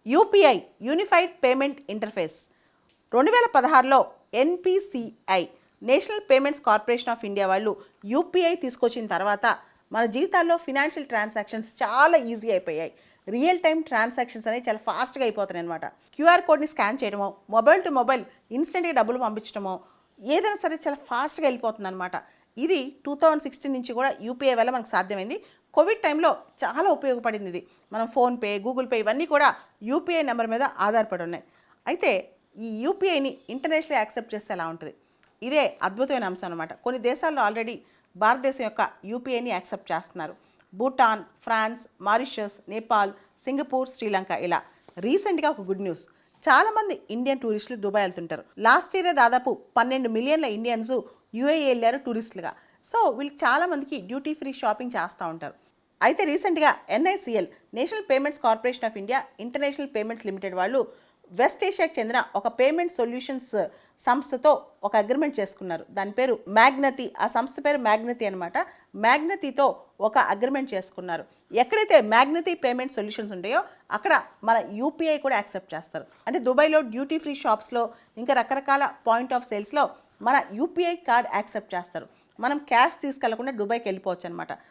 UPI unified payment interface 2016లో NPCI National Payments Corporation of India వాళ్ళు UPI తీసుకొచ్చిన తర్వాత మన జీవితాల్లో ఫినాన్షియల్ ట్రాన్సాక్షన్స్ చాలా ఈజీ అయిపోయాయి. రియల్ టైం ట్రాన్సాక్షన్స్ అనేవి చాలా ఫాస్ట్గా అయిపోతున్నాయి అనమాట. క్యూఆర్ కోడ్ని స్కాన్ చేయడమో, మొబైల్ టు మొబైల్ ఇన్స్టెంట్గా డబ్బులు పంపించడమో, ఏదైనా సరే చాలా ఫాస్ట్గా వెళ్ళిపోతుంది అనమాట. ఇది 2016 నుంచి కూడా యూపీఐ వల్ల మనకు సాధ్యమైంది. కోవిడ్ టైంలో చాలా ఉపయోగపడింది ఇది. మనం ఫోన్పే, గూగుల్ పే ఇవన్నీ కూడా యూపీఐ నెంబర్ మీద ఆధారపడి ఉన్నాయి. అయితే ఈ యూపీఐని ఇంటర్నేషనల్ యాక్సెప్ట్ చేస్తే ఎలా ఉంటుంది? ఇదే అద్భుతమైన అంశం అనమాట. కొన్ని దేశాల్లో ఆల్రెడీ భారతదేశం యొక్క యూపీఐని యాక్సెప్ట్ చేస్తున్నారు. Bhutan, France, Mauritius, Nepal, Singapore, Sri Lanka ఇలా. రీసెంట్గా ఒక గుడ్ న్యూస్. చాలామంది ఇండియన్ టూరిస్టులు దుబాయ్ వెళ్తుంటారు. లాస్ట్ ఇయరే దాదాపు 12 మిలియన్ల ఇండియన్స్ యూఏఈ వెళ్ళారు టూరిస్టులుగా. సో వీళ్ళకి చాలామందికి డ్యూటీ ఫ్రీ షాపింగ్ చేస్తూ ఉంటారు. అయితే రీసెంట్గా NICL national Payments Corporation of India international payments limited వాళ్ళు వెస్ట్ ఏషియాకి చెందిన ఒక పేమెంట్ సొల్యూషన్స్ సంస్థతో ఒక అగ్రిమెంట్ చేసుకున్నారు. దాని పేరు మ్యాగ్నతి. ఆ సంస్థ పేరు మ్యాగ్నతి అనమాట. మ్యాగ్నతితో ఒక అగ్రిమెంట్ చేసుకున్నారు. ఎక్కడైతే మ్యాగ్నతి పేమెంట్ సొల్యూషన్స్ ఉంటాయో అక్కడ మన యూపీఐ కూడా యాక్సెప్ట్ చేస్తారు. అంటే దుబాయ్లో డ్యూటీ ఫ్రీ షాప్స్లో ఇంకా రకరకాల పాయింట్ ఆఫ్ సేల్స్లో మన యూపీఐ కార్డ్ యాక్సెప్ట్ చేస్తారు. మనం క్యాష్ తీసుకెళ్లకుండా దుబాయ్కి వెళ్ళిపోవచ్చు అనమాట.